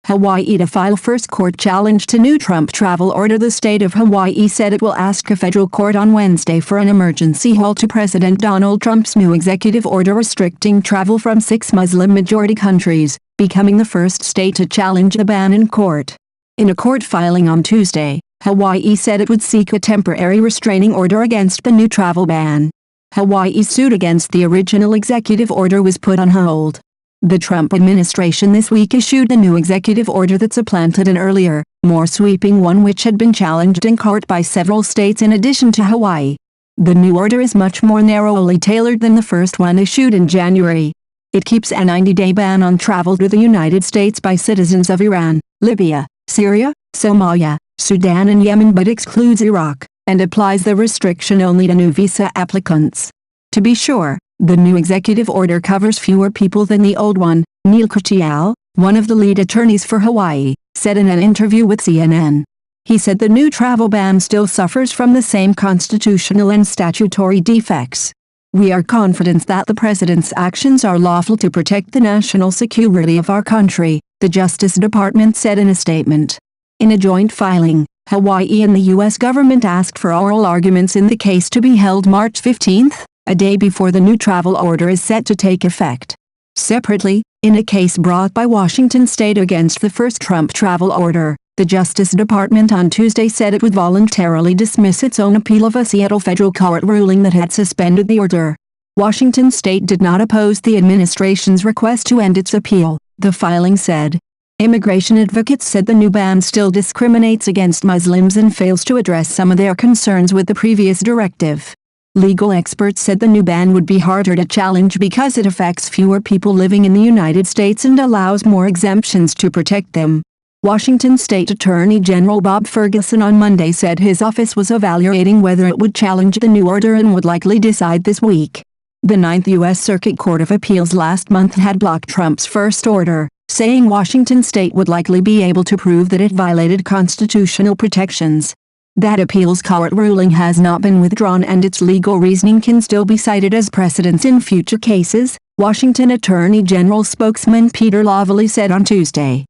Hawaii to file first court challenge to new Trump travel order. The state of Hawaii said it will ask a federal court on Wednesday for an emergency halt to President Donald Trump's new executive order restricting travel from 6 Muslim-majority countries, becoming the first state to challenge the ban in court. In a court filing on Tuesday, Hawaii said it would seek a temporary restraining order against the new travel ban. Hawaii's suit against the original executive order was put on hold. The Trump administration this week issued a new executive order that supplanted an earlier, more sweeping one which had been challenged in court by several states in addition to Hawaii. The new order is much more narrowly tailored than the first one issued in January. It keeps a 90-day ban on travel to the United States by citizens of Iran, Libya, Syria, Somalia, Sudan and Yemen but excludes Iraq, and applies the restriction only to new visa applicants. To be sure, the new executive order covers fewer people than the old one, Neil Katyal, one of the lead attorneys for Hawaii, said in an interview with CNN. He said the new travel ban still suffers from the same constitutional and statutory defects. We are confident that the president's actions are lawful to protect the national security of our country, the Justice Department said in a statement. In a joint filing, Hawaii and the U.S. government asked for oral arguments in the case to be held March 15, a day before the new travel order is set to take effect. Separately, in a case brought by Washington State against the first Trump travel order, the Justice Department on Tuesday said it would voluntarily dismiss its own appeal of a Seattle federal court ruling that had suspended the order. Washington State did not oppose the administration's request to end its appeal, the filing said. Immigration advocates said the new ban still discriminates against Muslims and fails to address some of their concerns with the previous directive. Legal experts said the new ban would be harder to challenge because it affects fewer people living in the United States and allows more exemptions to protect them. Washington State Attorney General Bob Ferguson on Monday said his office was evaluating whether it would challenge the new order and would likely decide this week. The Ninth U.S. Circuit Court of Appeals last month had blocked Trump's first order, saying Washington State would likely be able to prove that it violated constitutional protections. That appeals court ruling has not been withdrawn and its legal reasoning can still be cited as precedents in future cases, Washington Attorney General spokesman Peter Lavallee said on Tuesday.